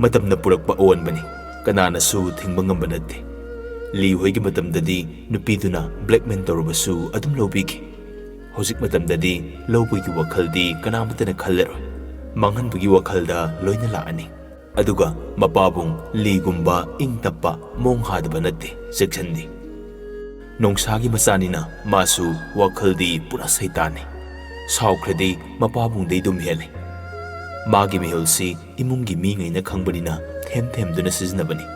matamna purakpa awanbani kananasu thingba ngamba natte li hoigi matamdadi nupiduna blackmail tawrabasu adum lobiki hojik matamdadi lobigi wakhaldi kanamatana khallero manghanbagi wakhalda loina laani aduga mapabung ligumba ingtappa monghadaba natte seksandi nongsagi machanina masu wakhaldi pura saitani saukhradi mapabung deidum hele magi mihulsi imungi mi ngaina khangbanina them duna siznabani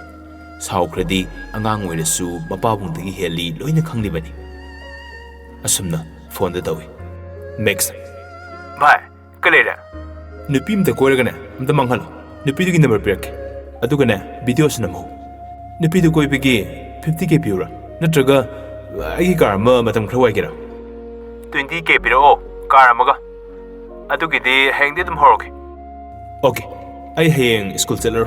saukhradi angang oirasu mapabungdagi heli loina khanglibani asumna phone da tawi next bhai kalera nupim da koiragana amta manghalo nupidugi number pirak adugana video sinamo nupidu koibigi 50k piura natraga ai car ma matam khra waigera 20k piro car amaga adugidi hengde dum horoke okay ai heng school teller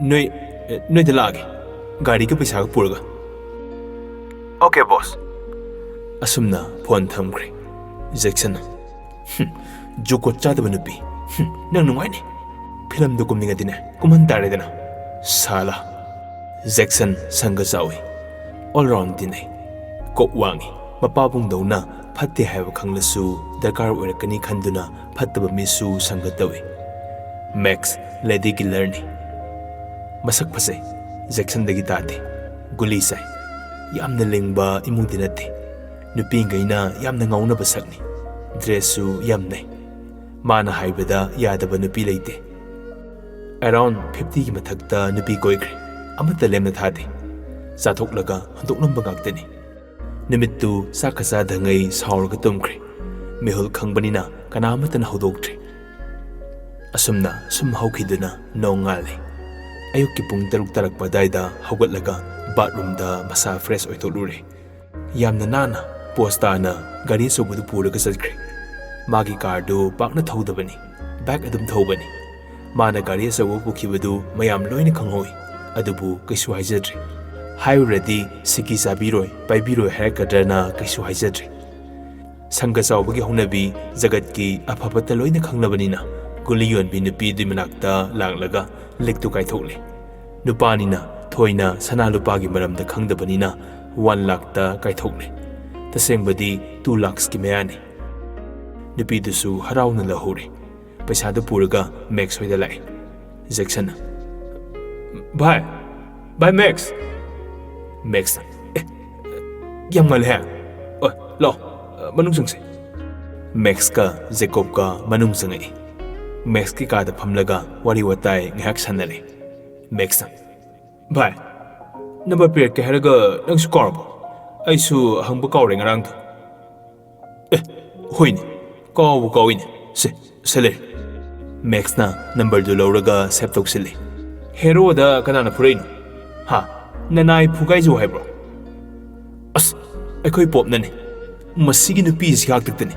noi de lage gari ka paisa ka purga okay boss asumna phone thamkre Jackson Jacop chadaba nupi nang nungai ni film do kumninga dine kuman tare dina sala Jackson sanga chawi all round dine kok wangi mapabung dauna phatte haiba khanglasu darkar oirakani khanduna phattaba misu sanga tawi Max lady gilerni masak phasai Jackson dagi tate guli sai yamna lengba imung dinate nupi ngaina yamna ngauna basakni dressu yamne mana haibada yadaba nupi leite around 50 ki mathakta nupi koikre amata lemna thade sathoklaga handoknamba gaktani nimittu sakasa dhangai sauraga tumkre mihul khangbanina kanamatana hodoktre asumna sum haukhiduna nongale ayukki pung 6 tarakpa daida haugatlaga bathroom da masa fresh oitolure yamna nana postana gari sobudu puraga satkre magi car do pakna thodabani back adum thobani mana gari sobu pukhibadu mayam loina khanghoi adubu kaisu haijadri hairadi siki sabiroi paibiroi hairkadrana kaisu haijadri sanga sawbagi haunabi jagat ki afabata loina khanglabanina guli yonbi nupi du manakta langlaga lektu kaithokle nupanina thoina sana lupagi maramda khangdabanina 1 lakh ta kaithokle tasengbadi 2 lakhs ki mayani nupi dusu harawna lahore paisa da puraga Max hoida lai Jackson bye Max yamal hai lo manung sangse Max ka Jacop ka manung sangai Max ki ka da phamlaga wari watai ngak sanale Max bye number pair ke haraga nang score aisu hangbu kawre ngarang hoine kawin sele Max na number du lawraga save toksile hero da kanana purain ha nanai phugai jo haibro as akhoi pop nani masigi nupi siak taktani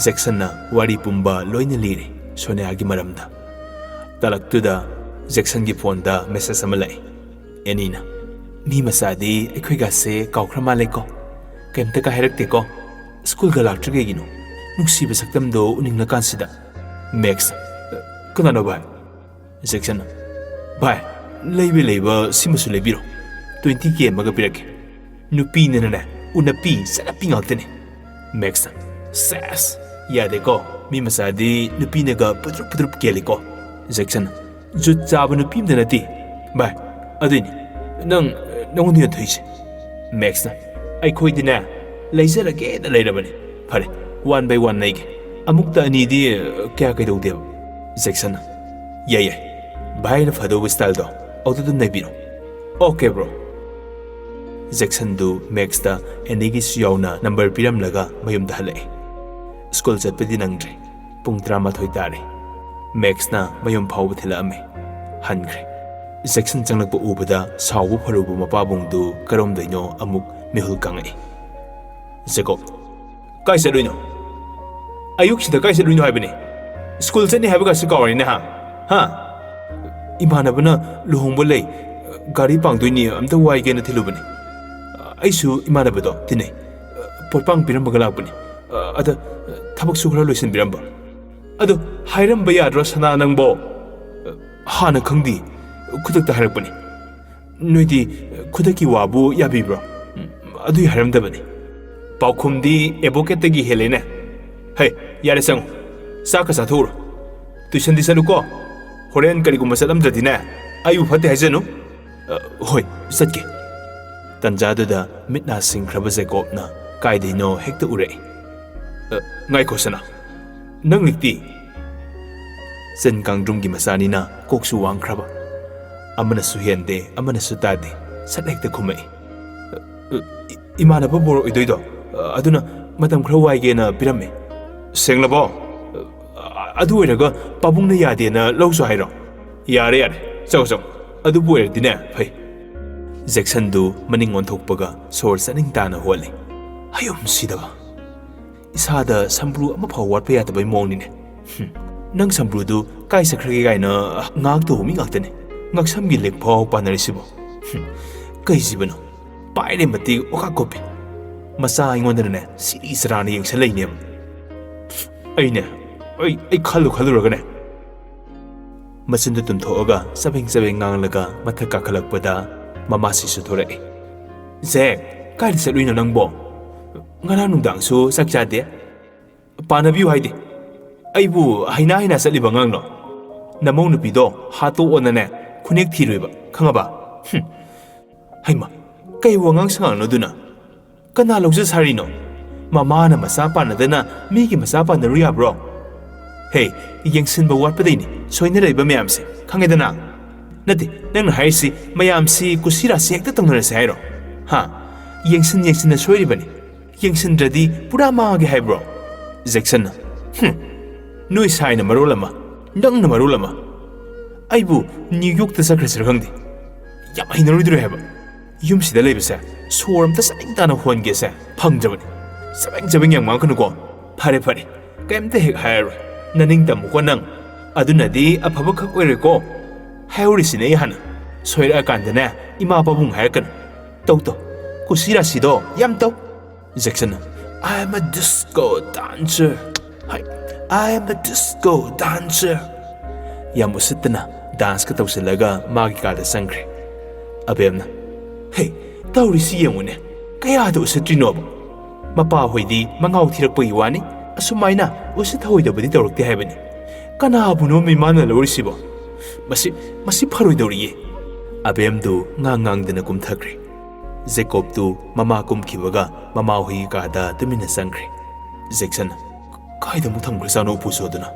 Jackson na wari pumba loina lire sonia gi maramda talaktuda Jackson gi phone da message amalai enina mi masadi akhoi ga se kawkhrama leko kemta ka herakte ko school ga laktrige gino nuksi basaktam do uningna kansida Max kanano bhai Jackson bhai leiba simasu lebiro 20k maga pirake nupi nena unapi sanapi ngалтene Max sas yade ko mi masadi nupi naga pudrup keliko Jackson jut chaba nupi mdanati bhai adini nang ni thoise Max na ai khoidina leizarage da leirabani phare 1 by 1 naige amukta ani di kya kai dau deb Jackson yeah bhai na phado style do auto dum naibiro okay bro Jackson du Max da enigi siyauna number piram laga mayum da halai school chatpedi nangre pung 13 tare Max na mayum phau thila ame hangre Jackson changlakpa ubada sawu pharubu mapabung du karom daino amuk mihul kangai Jacop kai saduino ayuk sida kai saduino haibani school chani haibaga sikawani na ha imanabana luhongba lei gari pangdoini amta wai gena thilubani aisu imanabado tinai potpang piramba galakbani ada thabak su khara loisin biramba adu hairam baya dro sana nangbo Hana khangdi khudak ta harakpani noidi khudaki wabu yabibro adu haramdabani paukhumdi advocate gi helene hey yare sang saka sathur tuition di saluko horen kari gumba salamdradi na ayu phate haijanu hoi satke tanjada mitna singkraba Jacop na kaidino hekta ure ngai khosana nang likti sen kangdrum gi masani na koksu wangkraba amana suhende amana sutade satlekta khumai imana boro idoido aduna matam khra waige na pirame senglabo adu oiraga pabung na yade na lawsu hairo yare yare chaw adu boer dine phai Jackson du maning onthokpaga sor saning tana hole hayom sidaba isada sambru ama phaw watpa yadabai mongni ne nang sambru du kai sakhre gai na ngak to mi ngak tane ngak sam gi lek phaw panari sibo kai jibano paire mati oka kopi masa ingon ne siri sarani yeng salai ne ai khalu ragane masindu tum thoga sabeng nganglaga mathaka khalakpada mama si su thore Jack kai saluina nangbo ngana nungdang su sakjade panabiu haide aibu haina saliba ngangno namong nupido hato onane khunek thiruiba khangaba haima kai wangang sang no duna kana longja sarino mama na masa panadana mi gi masa panaru ya bro hey yengsin ba watpadini soina reiba mayamse khangedana nati nang haisi mayamsi kusira sekta tongna se hairo ha yengsin na soiribani yengsin dradi pura ma ge hai bro Jackson noi saina marulama nang na marulama aibu New York ta sakrasir khangdi yam hinaruidru heba yumsida leibasa soram ta saning tana honge sa phangjabani sabeng yang mang khanu ko phare kaimte hek hair naning tam ko nang adunadi afaba khak oire ko haurisi hana soira kandana ima babung hairkan to kusira sido yam to Jackson I am a disco dancer hi I am a disco dancer yam usitna dance ka tawsilaga magi ka da sangre abemna hey tawrisi yemune kaya da usitrino mapa hoidi mangau thirakpagi wani asumaina usit hoidabadi tawrakte haibani kana buno mi mana lorisibo masi pharoidoriye abemdu ngang dana kumthakre Jacop tu mama kumkhibaga mama hui ka da tumina sangre Jackson kaida mutham grisano upuso duna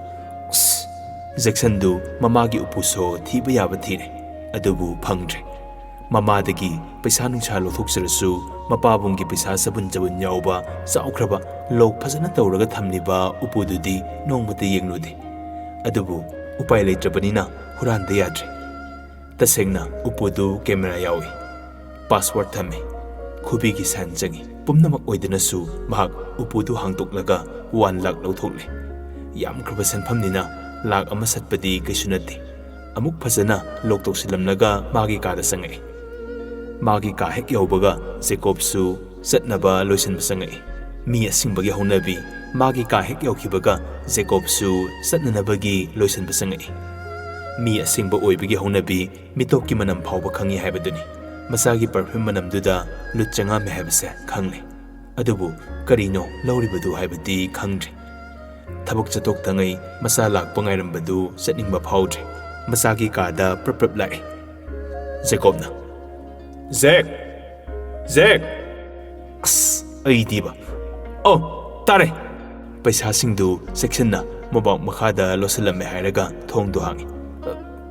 Jackson du mama gi upuso thiba yaba thire adubu phangre mama dagi paisa nungsa lothokjarasu mapabung gi paisa sabun yauba saukraba lok phajana tawraga thamliba upududi nongmate yenglude adubu upai leitrabanina huran de yadre tasengna upudu camera yawi password thame khubi gi sanjangi pumnamak oidanasu mahak upudu hangtoklaga 1 lakh lauthokle yam kraba sanphamnina lakh ama satpadi kaisunati amuk phajana loktok silamnaga magi ka da sangai magi ka hek yaubaga Jacop su satnaba loisan basangai mi asingbagi honabi magi ka hek yaukibaga Jacop su satnanabagi loisan basangai mi asingba oibagi honabi mitokki manam phawba khangi haibaduni masagi perfume manam duda lutchanga me habse khangle adubu karino lawribadu haibadi khangdri thabuk chatok tangai masa lak pangairam satningba phawdri masagi ka da prap lai Jacop na Jack ai diba oh tare paisa singdu section na mobang makhada losalame hairaga thong du hangi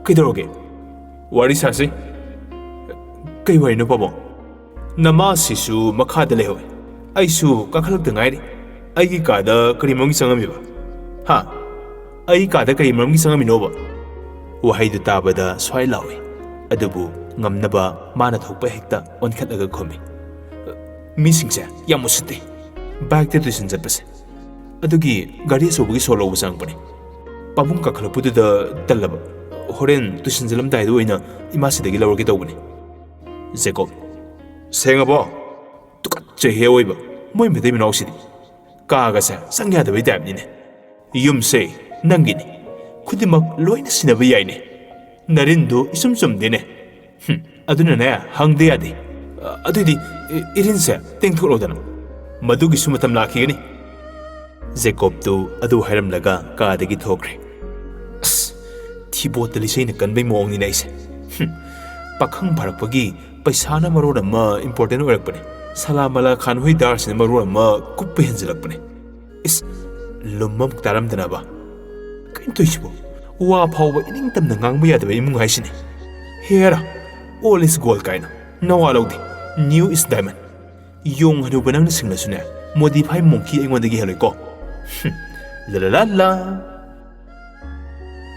kidoroge wari sasi kai wari no pabo nama sisu makhada leho aisu kakhalak da ngai ai gi ka da karimong sangami ba ha ai ka da karimong sangami no ba wahai du tabada swai lawi adubu ngamnaba mana thokpa hekta onkhatlaga khomi misingse yamusute bag te tuition jatpase adugi gari sobugi solo usangpani pabung kakhalpudu da talaba horen tuition jalam daidu oina imasidagi lawrge tawbani Jacop sengabo tukat che heoiba moi medai minawsidi kaga sa sangya da bidab ni ne yumse nangini khudimak loina sinaba yaine Narindu isum sumdine. Adunane hangde yade. Adudi irinse tengtholodana. Madugi sumatam lakhigani. Jacop tu adu hairamlaga kaadagi thokre. Thibot lisayna kanbay moong ni naise. Pakhang parakpagi paisana marona ma important oirakpane. Salamala khanhui darsina marona ma kuppa henjilakpane. Is lumam taramdana ba. Kainto isibo. Wa phawba ining tamna ngangba yadaba imung haisini. Hera all is gold kaina. Nawa lawdi. New is diamond. Yung hanuba nang nasinglasune. Modify monkey aingondagi heloy ko. La la la la.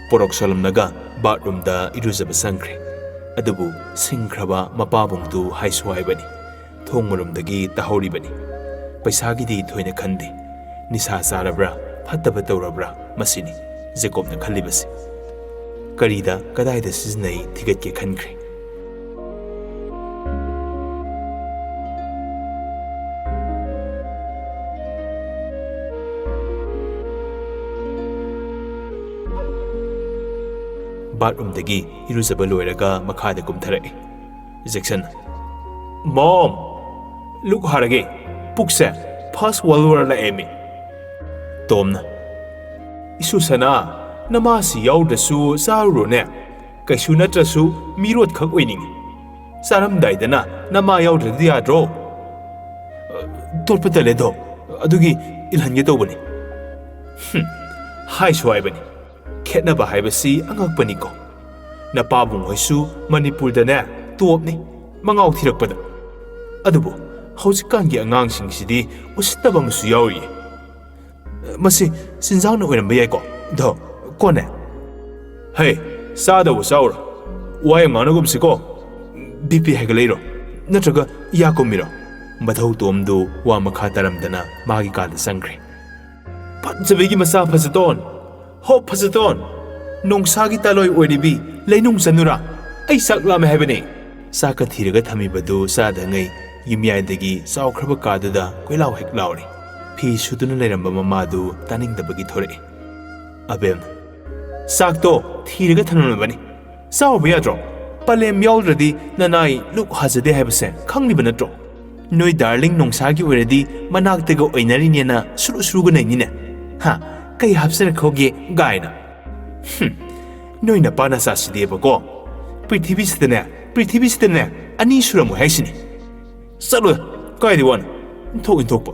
Porok Solemnaga bathroom da iruzaba sangkre. Adubu singkraba mapabong tu haisu haibani. Thongmarumdagi tahoribani. Paisagi di thoina khande. Nisa sarabra phattaba tawrabra masini. Jacop na khalibasi. Karida kadaida siznai thigatke khankre. Bathroom dagi iruzaba loiraga makhada kumtharai. Jackson. Mom! Look harage. Pukse. First World War la emi. Tomna. Isu sana. Namasi yauddasu saru ne. Kaisu natrasu mirot khak oiningi. Saram daidana nama yaudradi yadro. Tolpatale do. Adugi ilhanye tobani. Hai swaibani. Khetnaba haibasi angakpani ko. Napabung hoisu Manipuri da ne tuopni mangaw thirakpada. Adubu haujikangi angangsingsidhi usitaba masu yauri. Masi sinjangna oiramba yai ko. Do kone. Hey, sadawu saura. Waya nganagumsi ko. BP hegaleiro. Natraga yakumiro. Mathau tomdu wa makha taramdana magi kada sangre. Patjabegi masa phazadon. Ho phazadon. Nongsagi taloi oiribi leinung sanura. Ai saklame habane. Saka thiraga thamibadu sadangai yimyadagi saukraba kaduda koilaw heklauri. Phi suduna leiramba mamadu taningdabagi thore. Abem. Sakto thiraga thanunabani. Sauba yadro. Palem yawdradi nanai luk hazade habase khangniba natro. Noi darling nongsagi oiradi manaktaga oinarinena suru nainine. Ha, kai hapsana khoge gaina. Noi na pana sasideba ko. Prithibi sidane ani suramu haisini. Salu kaidi wan. Thokin thokpa.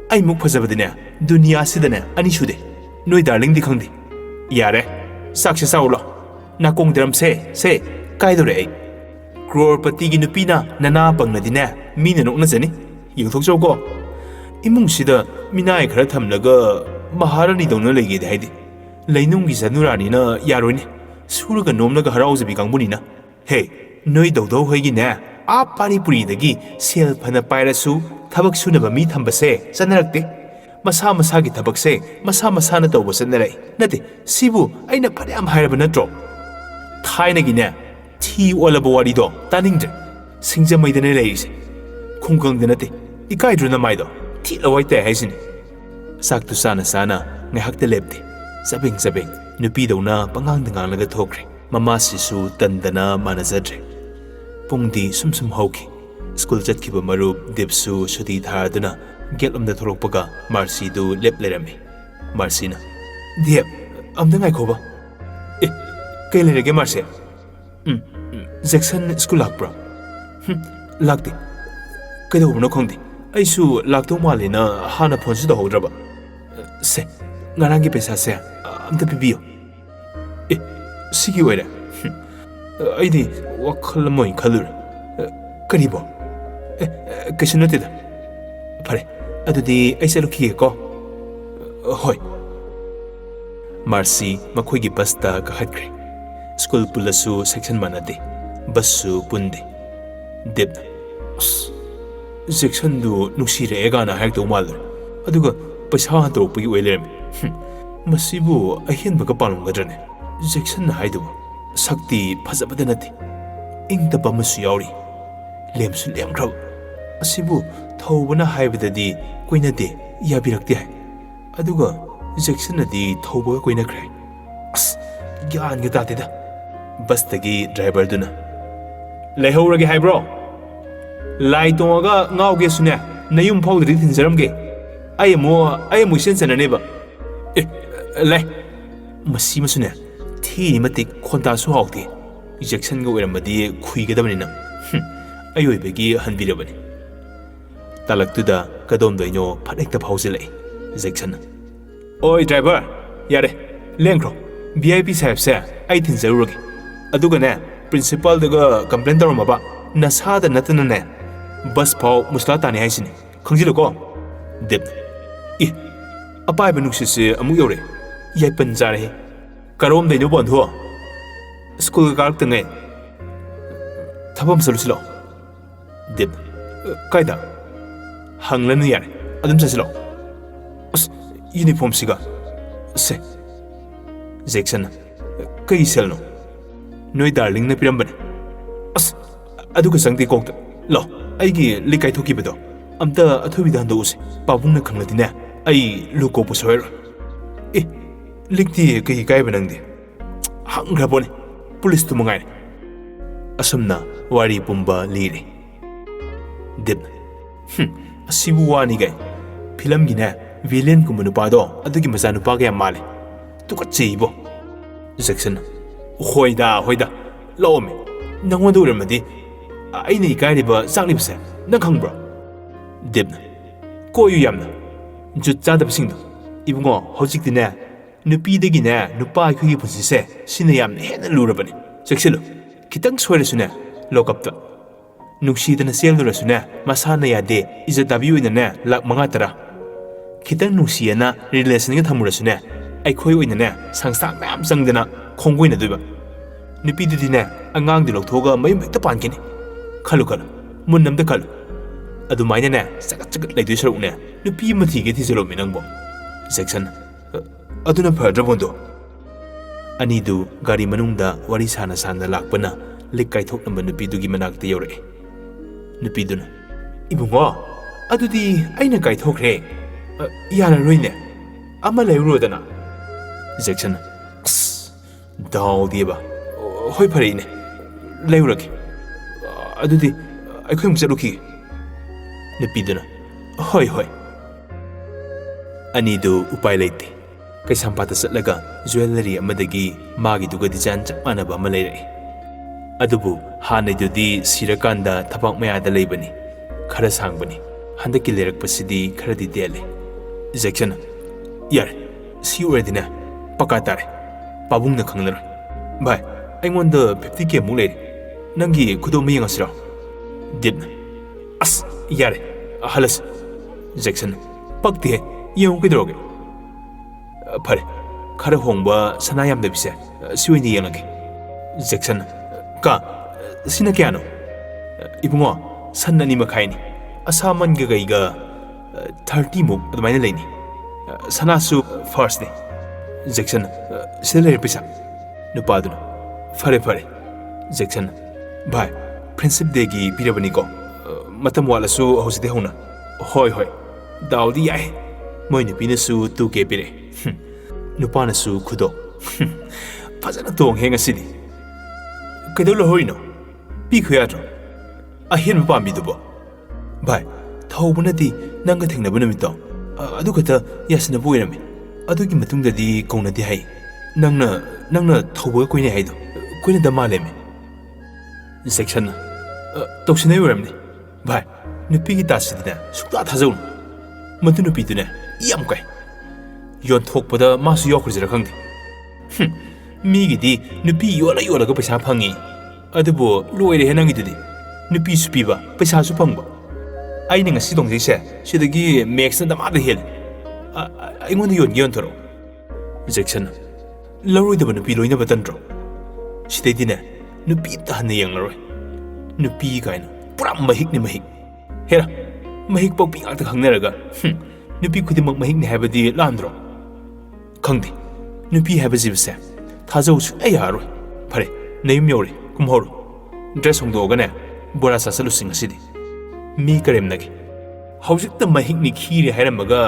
Ai muk phajabadine dunia sidane ani sude. Noi darling di khangdi. Yare. Saksha saulo. Na kongdram se kaidore ai. Crorepati gi nupina nana pangnadine mina nokna jani. Yingthokjau ko. Imung sida minai khara thamlaga maharani dongna lege de haidi. Leinung gi janurani na yaroine. Suraga nomnaga haraujbi kangbunina. Hey, noi dodo hoigi ne. A Manipuri dagi sel phana pairasu thabak sunaba mi thambase chanarakte. Masa masagi thabakse masa na tawba chanarai. Nate sibu aina pharyam hairaba natro. Thainagi ne thi olaba wari do taningde. Singjamaidane leise. Khungkangde nate ikaidruna maido. Thi lawaite haisini. Saktu sana ngahakte lepte. Sabeng nupi dawna pangangdanganglaga thokre. Mama sisu tandana manazadre. Pungdi sum hauki. School jatkiba marub dipsu suti tharduna gelomda thorokpaga Marcy du lep lerami. Marcy na. Diep, amda ngai khoba. Kay lerege Marcy. Jackson school lakbra. Lakti. Kaidawbno khongdi. Aisu lakto malina hana phonsu da hodraba. Se, ngarangi pesa se amda pibiyo. Sigi oire. Aidi wakhal moi khalur. Karibo. Kaisi natida. Pare, adudi aisa lukhi ko. Hoi. Marcy makhoigi basta kahatkre. School pulasu section manade. Basu punde. Debna. Section du nuksire egana haikdo malur. Aduga paisa tokpagi oilerami. Masibu ahenbaga palungadrane. Jackson na haidu. Sakti phajabada nati. Ingtaba masu yauri. Lemsu lemkrab. Asibu thawbana haibadadi koinade yabirakti hai. Aduga Jackson nadi thawba koinakre. Gyan ga tatida. ꯕꯁꯇꯒꯤ ꯗ꯭ꯔꯥꯏꯚꯔꯗꯨꯅ ꯂꯩꯍꯧꯔꯒꯦ ꯍꯥꯏꯕ꯭ꯔꯣ ꯂꯥꯏ ꯇꯣꯡꯉꯒ ꯉꯥꯎꯒꯦꯁꯨꯅꯦ ꯅꯌꯨꯝ ꯐꯥꯎꯗꯗꯤ ꯊꯤꯟꯖꯔꯝꯒꯦ ꯑꯩ ꯑꯃꯨꯛ ꯏꯆꯦꯟ ꯆꯟꯅꯅꯦꯕ ꯂꯩ ꯃꯁꯤꯃꯁꯨꯅꯦ ꯊꯤꯔꯤ ꯃꯇꯤꯛ ꯈꯣꯟꯇꯥꯁꯨ ꯍꯥꯎꯇꯦ ꯖꯦꯛꯁꯟꯒ ꯑꯣꯏꯔꯝꯕꯗꯤ ꯈꯨꯏꯒꯗꯕꯅꯤꯅ ꯑꯌꯣꯏꯕꯒꯤ ꯍꯟꯕꯤꯔꯕꯅꯤ ꯇꯥꯂꯛꯇꯨꯗ ꯀꯗꯣꯝꯗꯩꯅꯣ ꯐꯠ ꯍꯦꯛꯇ ꯐꯥꯎꯖꯤꯜꯂꯛꯏ ꯖꯦꯛꯁꯟꯅ ꯑꯣꯏ ꯗ꯭ꯔꯥꯏꯚꯔ ꯌꯥꯔꯦ ꯂꯦꯡꯈ꯭ꯔꯣ VIP ꯁꯥꯍꯦꯕꯁꯦ ꯑꯩ ꯊꯤꯟꯖꯔꯨꯔꯒꯦ ꯑꯗꯨꯒꯅꯦ ꯄ꯭ꯔꯤꯟꯁꯤꯄꯥꯜꯗꯒ ꯀꯝꯄ꯭ꯂꯦꯟ ꯇꯧꯔꯝꯃꯕ ꯅꯁꯥꯗ ꯅꯠꯇꯅꯅꯦ ꯕꯁ ꯐꯥꯎ ꯃꯨꯁꯂꯥ ꯇꯥꯅꯤ ꯍꯥꯏꯁꯤꯅꯤ ꯈꯪꯖꯤꯜꯂꯨꯀꯣ ꯗꯤꯞ ꯑꯄꯥꯏꯕ ꯅꯨꯡꯁꯤꯠꯁꯦ ꯑꯃꯨꯛ ꯌꯧꯔꯦ ꯌꯥꯏꯄꯟ ꯆꯥꯔꯦ ꯀꯔꯣꯝꯗꯩꯅꯣ ꯕꯣꯟꯊꯣ ꯁ꯭ꯀꯨꯜꯒ ꯀꯥꯔꯛꯇꯉꯩ ꯊꯕꯛ ꯑꯃ ꯆꯠꯂꯨꯁꯤ ꯂꯥꯛꯑꯣ ꯗꯤꯞ ꯀꯥꯏꯗ ꯍꯪꯂꯅꯨ ꯌꯥꯔꯦ ꯑꯗꯨꯝ ꯆꯠꯁꯤ ꯂꯥꯛꯑꯣ ꯑꯁ ꯌꯨꯅꯤꯐꯣꯔꯝꯁꯤꯒ ꯁꯦ ꯖꯦꯛꯁꯟꯅ ꯀꯩ ꯁꯦꯜꯅꯣ ꯅꯣꯏ ꯗꯥꯔꯂꯤꯡꯅ ꯄꯤꯔꯝꯕꯅꯦ ꯑꯁ ꯑꯗꯨꯒ ꯆꯪꯗꯦ ꯀꯣꯛꯇ ꯂꯥꯛꯑꯣ ꯑꯩꯒꯤ ꯂꯤꯛ ꯀꯥꯏꯊꯣꯛꯈꯤꯕꯗꯣ ꯑꯝꯇ ꯑꯊꯨꯕꯤꯗ ꯍꯟꯗꯣꯛꯎꯁꯤ ꯄꯥꯕꯨꯡꯅ ꯈꯪꯂꯗꯤꯅꯦ ꯑꯩ ꯂꯨ ꯀꯣꯛꯄ ꯁꯣꯏꯔꯣꯏ ꯂꯤꯛꯇꯤ ꯀꯩ ꯀꯥꯏꯕ ꯅꯪꯗꯦ ꯍꯪꯈ꯭ꯔꯕꯣꯅꯦ ꯄꯨꯂꯤꯁꯇꯨ ꯃꯉꯥꯏꯔꯦ ꯑꯁꯨꯝꯅ ꯋꯥꯔꯤ ꯄꯨꯝꯕ ꯂꯤꯔꯦ ꯗꯤꯞꯅ ꯑꯁꯤꯕꯨ ꯋꯥꯅꯤꯒꯥꯏ ꯐꯤꯂꯝꯒꯤꯅꯦ ꯚꯤꯂꯦꯟꯒꯨꯝꯕ ꯅꯨꯄꯥꯗꯣ ꯑꯗꯨꯒꯤ ꯃꯆꯥꯅꯨꯄꯥꯒ ꯌꯥꯝ ꯃꯥꯜꯂꯦ ꯇꯨꯀꯠꯆꯩꯕꯣ ꯖꯦꯛꯁꯟꯅ ꯍꯣꯏꯗ ꯂꯥꯛꯑꯣꯃꯦ ꯅꯪꯉꯣꯟꯗ ꯑꯣꯏꯔꯝꯃꯗꯤ ꯑꯩꯅ ꯏꯀꯥꯏꯔꯤꯕ ꯆꯥꯛꯂꯤꯕꯁꯦ ꯅꯪ ꯈꯪꯕ꯭ꯔꯣ ꯗꯤꯞꯅ ꯀꯣꯏꯌꯨ ꯌꯥꯝꯅ ꯖꯨꯠ ꯆꯥꯗꯕꯁꯤꯡꯗꯣ ꯏꯕꯨꯡꯉꯣ ꯍꯧꯖꯤꯛꯇꯤꯅꯦ ꯅꯨꯄꯤꯗꯒꯤꯅꯦ ꯅꯨꯄꯥ ꯑꯩꯈꯣꯏꯒꯤ ꯄꯨꯟꯁꯤꯁꯦ ꯁꯤꯅ ꯌꯥꯝꯅ ꯍꯦꯟꯅ ꯂꯨꯔꯕꯅꯤ ꯆꯦꯛꯁꯤꯜꯂꯨ ꯈꯤꯇꯪ ꯁꯣꯏꯔꯁꯨꯅꯦ ꯂꯣꯛꯑꯞꯇ ꯅꯨꯡꯁꯤꯗꯅ ꯆꯦꯜꯂꯨꯔꯁꯨꯅꯦ ꯃꯁꯥꯅ ꯌꯥꯗꯦ ꯏꯖꯠ ꯇꯥꯕꯤ ꯑꯣꯏꯅꯅꯦ ꯂꯥꯛ 5-10 ꯈꯤꯇꯪ ꯅꯨꯡꯁꯤꯌꯦꯅ ꯔꯤꯂꯦꯁꯟꯒ ꯊꯝꯃꯨꯔꯁꯨꯅꯦ ꯑꯩꯈꯣꯏ ꯑꯣꯏꯅꯅꯦ ꯁꯪꯁꯥꯔ ꯃꯌꯥꯝ ꯆꯪꯗꯅ ꯈꯣꯡꯒꯣꯏꯅꯗꯣꯏꯕ ꯅꯨꯄꯤꯗꯨꯗꯤꯅꯦ ꯑꯉꯥꯡꯗꯤ ꯂꯧꯊꯣꯛꯑꯒ ꯃꯌꯨꯝ ꯍꯦꯛꯇ ꯄꯥꯟꯈꯤꯅꯤ ꯈꯜꯂꯨ ꯃꯨꯟꯅ ꯑꯝꯇ ꯈꯜꯂꯨ ꯑꯗꯨꯃꯥꯏꯅꯅꯦ ꯆꯒꯠ ꯂꯩꯗꯣꯏ ꯁꯔꯨꯛꯅꯦ ꯅꯨꯄꯤ ꯑꯃ ꯊꯤꯒꯦ ꯊꯤꯖꯤꯜꯂꯣꯃꯤ ꯅꯪꯕꯣ ꯖꯦꯛꯁꯟ ꯑꯗꯨꯅ ꯐꯔꯗ꯭ꯔꯕꯣꯟꯗꯣ ꯑꯅꯤꯗꯨ ꯒꯥꯔꯤ ꯃꯅꯨꯡꯗ ꯋꯥꯔꯤ ꯁꯥꯅ ꯂꯥꯛꯄꯅ ꯂꯤꯛ ꯀꯥꯏꯊꯣꯛꯂꯝꯕ ꯅꯨꯄꯤꯗꯨꯒꯤ ꯃꯅꯥꯛꯇ ꯌꯧꯔꯛꯏ ꯅꯨꯄꯤꯗꯨꯅ ꯏꯕꯨꯡꯉꯣ ꯑꯗꯨꯗꯤ ꯑꯩꯅ ꯀꯥꯏꯊꯣꯛꯈ꯭ꯔꯦ ꯌꯥꯔꯔꯣꯏꯅꯦ ꯑꯃ ꯂꯩꯔꯨꯔꯣꯗꯅ ꯖꯦꯛꯁꯟ ꯗꯥꯎꯗꯤꯕ ꯍꯣꯏ ꯐꯔꯦꯅꯦ ꯂꯩꯔꯨꯔꯒꯦ ꯑꯗꯨꯗꯤ ꯑꯩꯈꯣꯏ ꯑꯃꯨꯛ ꯆꯠꯂꯨꯈꯤꯒꯦ ꯅꯨꯄꯤꯗꯨꯅ ꯍꯣꯏ ꯑꯅꯤꯗꯨ ꯎꯄꯥꯏ ꯂꯩꯇꯦ ꯀꯩꯁꯥꯝꯄꯥꯠꯇ ꯆꯠꯂꯒ ꯖꯨꯋꯦꯂꯔꯤ ꯑꯃꯗꯒꯤ ꯃꯥꯒꯤꯗꯨꯒ ꯗꯤꯖꯥꯏꯟ ꯆꯞ ꯃꯥꯟꯅꯕ ꯑꯃ ꯂꯩꯔꯛꯏ ꯑꯗꯨꯕꯨ ꯍꯥꯟꯅꯩꯗꯨꯗꯤ ꯁꯤꯔꯀꯥꯟꯗ ꯊꯕꯥꯛ ꯃꯌꯥꯗ ꯂꯩꯕꯅꯤ ꯈꯔ ꯁꯥꯡꯕꯅꯤ ꯍꯟꯗꯛꯀꯤ ꯂꯩꯔꯛꯄꯁꯤꯗꯤ ꯈꯔꯗꯤ ꯇꯦꯜꯂꯦ ꯖꯦꯛꯁꯟ ꯌꯥꯔꯦ ꯁꯤ ꯑꯣꯏꯔꯗꯤꯅꯦ ꯄꯀꯥ ꯇꯥꯔꯦ ꯄꯥꯕꯨꯡꯅ ꯈꯪꯂꯔꯣꯏ ꯚꯥꯏ ꯑꯩꯉꯣꯟꯗ 50K ꯃꯨꯛ ꯂꯩꯔꯦ ꯅꯪꯒꯤ ꯈꯨꯗꯣꯝꯕ ꯌꯦꯡꯉꯁꯤꯔꯣ ꯗꯤꯞꯅ ꯑꯁ ꯌꯥꯔꯦ ꯍꯜꯂꯁꯤ ꯖꯦꯛꯁꯟ ꯄꯛꯇꯦꯍꯦ ꯌꯦꯡꯉꯨ ꯀꯩꯗꯧꯔꯒꯦ ꯐꯔꯦ ꯈꯔ ꯍꯣꯡꯕ ꯁꯅꯥ ꯌꯥꯝꯗꯕꯤꯁꯦ ꯁꯤ ꯑꯣꯏꯅ ꯌꯦꯡꯂꯒꯦ ꯖꯦꯛꯁꯟ ꯁꯤꯅ ꯀꯌꯥꯅꯣ ꯏꯕꯨꯡꯉꯣ ꯁꯟ 2.5ꯅꯤ ꯑꯁꯥꯃꯟꯒ ꯀꯩꯒ 30 ꯃꯨꯛ ꯑꯗꯨꯃꯥꯏꯅ ꯂꯩꯅꯤ ꯁꯅꯥꯁꯨ ꯐꯥꯔꯁꯅꯤ ꯖꯦꯛꯁꯟ ꯁꯤꯗ ꯂꯩꯔꯦ ꯄꯩꯁꯥ ꯅꯨꯄꯥꯗꯨꯅ ꯐꯔꯦ ꯖꯦꯛꯁꯟ ꯚꯥꯏ ꯐ꯭ꯔꯦꯟꯁꯤꯞ ꯗꯦꯒꯤ ꯄꯤꯔꯕꯅꯤꯀꯣ ꯃꯇꯝ ꯋꯥꯠꯂꯁꯨ ꯍꯧꯖꯤꯛꯇꯩ ꯍꯧꯅ ꯍꯣꯏ ꯗꯥꯎꯗꯤ ꯌꯥꯏ ꯃꯣꯏ ꯅꯨꯄꯤꯅꯁꯨ 2K ꯄꯤꯔꯛꯑꯦ ꯅꯨꯄꯥꯅꯁꯨ ꯈꯨꯗꯣ ꯐꯖꯅ ꯇꯣꯡꯉꯦ ꯉꯁꯤꯗꯤ ꯀꯩꯗꯧ ꯂꯧꯍꯧꯔꯤꯅꯣ ꯄꯤꯈꯣ ꯌꯥꯗ꯭ꯔꯣ ꯑꯍꯦꯟꯕ ꯄꯥꯝꯕꯤꯗꯨꯕꯣ ꯚꯥꯏ ꯊꯧꯕꯅꯗꯤ ꯅꯪꯒ ꯊꯦꯡꯅꯕ ꯅꯨꯃꯤꯠꯇꯣ ꯑꯗꯨ ꯈꯛꯇ ꯌꯥꯁꯤꯟꯅꯕ ꯑꯣꯏꯔꯝꯃꯤ ꯑꯗꯨꯒꯤ ꯃꯇꯨꯡꯗꯗꯤ ꯀꯧꯅꯗꯦ ꯍꯥꯏ ꯅꯪꯅ ꯊꯧꯕꯒ ꯀꯣꯏꯅꯩ ꯍꯥꯏꯗꯣ ꯀꯣꯏꯅꯗ ꯃꯥꯜꯂꯦꯃꯤ ꯖꯦꯛꯁꯟꯅ ꯇꯧꯁꯤꯟꯅꯩ ꯑꯣꯏꯔꯝꯅꯤ ꯚꯥꯏ ꯅꯨꯄꯤꯒꯤ ꯇꯥꯠꯁꯤꯗꯤꯅꯦ ꯁꯨꯛꯊꯥ ꯊꯥꯖꯧꯅꯨ ꯃꯗꯨ ꯅꯨꯄꯤꯗꯨꯅꯦ ꯌꯥꯝ ꯀꯥꯏ ꯌꯣꯟꯊꯣꯛꯄꯗ ꯃꯥꯁꯨ ꯌꯥꯎꯈ꯭ꯔꯖꯤꯔ ꯈꯪꯗꯦ ꯃꯤꯒꯤꯗꯤ ꯅꯨꯄꯤ ꯌꯣꯜꯂꯒ ꯄꯩꯁꯥ ꯐꯪꯉꯤ ꯑꯗꯨꯕꯨ ꯂꯣꯏꯔꯦꯍꯦ ꯅꯪꯒꯤꯗꯨꯗꯤ ꯅꯨꯄꯤꯁꯨ ꯄꯤꯕ ꯄꯩꯁꯥꯁꯨ ꯐꯪꯕ ꯑꯩꯅ ꯉꯁꯤ ꯇꯣꯡꯖꯩꯁꯦ ꯁꯤꯗꯒꯤ ꯃꯦꯛꯁꯅ ꯗꯃꯥꯗ ꯍꯦꯜꯂꯤ ꯑꯩꯉꯣꯟꯗ ꯌꯣꯟꯊꯣꯔꯛꯑꯣ ꯖꯦꯛꯁꯟ ꯂꯧꯔꯣꯏꯗꯕ ꯅꯨꯄꯤ ꯂꯣꯏꯅꯕ ꯇꯟꯗ꯭ꯔꯣ ꯁꯤꯗꯩꯗꯤꯅꯦ ꯅꯨꯄꯤ ꯑꯝꯇ ꯍꯟꯅ ꯌꯦꯡꯂꯔꯣꯏ ꯅꯨꯄꯤ ꯀꯥꯏꯅ ꯄꯨꯔꯥ ꯃꯍꯤꯛꯅꯤ ꯃꯍꯤꯛ ꯍꯦꯔꯥ ꯃꯍꯤꯛ ꯄꯣꯛꯄꯤ ꯉꯥꯛꯇ ꯈꯪꯅꯔꯒ ꯅꯨꯄꯤ ꯈꯨꯗꯤꯡꯃꯛ ꯃꯍꯤꯛꯅꯤ ꯍꯥꯏꯕꯗꯤ ꯂꯥꯟꯗ꯭ꯔꯣ ꯈꯪꯗꯦ ꯅꯨꯄꯤ ꯍꯥꯏꯕ ꯖꯤꯕꯁꯦ ꯊꯥꯖꯧ ꯁꯨꯡꯌꯥ ꯌꯥꯔꯔꯣꯏ ꯐꯔꯦ ꯅꯌꯨꯝ ꯌꯧꯔꯦ ꯀꯨꯝꯍꯧꯔꯣ ꯗ꯭ꯔꯦꯁ ꯍꯣꯡꯗꯣꯛꯑꯒꯅꯦ ꯕꯣꯔꯥ ꯆꯥꯁꯤꯜꯂꯨꯁꯤ ꯉꯁꯤꯗꯤ ꯃꯤ ꯀꯔꯦꯝꯅꯒꯦ ꯍꯧꯖꯤꯛꯇ ꯃꯍꯤꯛꯅꯤ ꯈꯤꯔꯦ ꯍꯥꯏꯔꯝꯃꯒ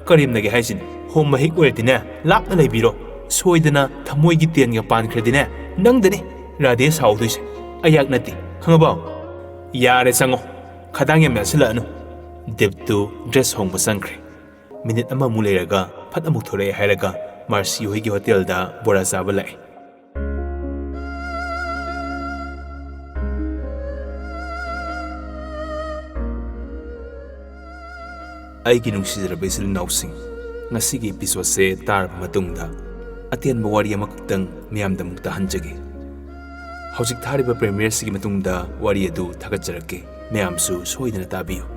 ꯀꯔꯦꯝꯅꯒꯦ ꯍꯥꯏꯁꯤꯅꯤ ꯍꯣ ꯃꯍꯤꯛ ꯑꯣꯏꯔꯗꯤꯅꯦ ꯂꯥꯞꯅ ꯂꯩꯕꯤꯔꯣ ꯁꯣꯏꯗꯅ ꯊꯃꯣꯏꯒꯤ ꯇꯦꯟꯒ ꯄꯥꯟꯈ꯭ꯔꯗꯤꯅꯦ ꯅꯪꯗꯅꯤ ꯔꯥꯙꯦ ꯁꯥꯎꯗꯣꯏꯁꯦ ꯑꯩꯍꯥꯛ ꯅꯠꯇꯦ ꯈꯪꯉꯕꯣ ꯌꯥꯔꯦ ꯆꯪꯉꯣ ꯈꯗꯥꯡ ꯌꯥꯝ ꯌꯥꯁꯤꯜꯂꯛꯑꯅꯨ ꯗꯤꯞꯇꯨ ꯗ꯭ꯔꯦꯁ ꯍꯣꯡꯕ ꯆꯪꯈ꯭ꯔꯦ ꯃꯤꯅꯤꯠ ꯑꯃꯃꯨꯛ ꯂꯩꯔꯒ ꯐꯠ ꯑꯃꯨꯛ ꯊꯣꯔꯛꯑꯦ ꯍꯥꯏꯔꯒ ꯃꯥꯔꯁꯤ ꯍꯣꯏꯒꯤ ꯍꯣꯇꯦꯜꯗ ꯕꯣꯔꯥ ꯆꯥꯕ ꯂꯥꯛꯑꯦ ꯑꯩꯒꯤ ꯅꯨꯡꯁꯤꯖꯔꯕ ꯏꯆꯤꯜ ꯏꯅꯥꯎꯁꯤꯡ ꯉꯁꯤꯒꯤ ꯏꯄꯤꯁꯣꯗꯁꯦ ꯇꯥꯔꯕ ꯃꯇꯨꯡꯗ ꯑꯇꯦꯟꯕ ꯋꯥꯔꯤ ꯑꯃꯈꯛꯇꯪ ꯃꯤꯌꯥꯝꯗ ꯑꯃꯨꯛ ꯇꯥꯍꯟꯖꯒꯦ ꯍꯧꯖꯤꯛ ꯊꯥꯔꯤꯕ ꯄ꯭ꯔꯦꯃꯤꯌꯔꯁꯤꯒꯤ ꯃꯇꯨꯡꯗ ꯋꯥꯔꯤ ꯑꯗꯨ ꯊꯥꯒꯠꯆꯔꯛꯀꯦ ꯃꯌꯥꯝꯁꯨ ꯁꯣꯏꯗꯅ ꯇꯥꯕꯤꯌꯨ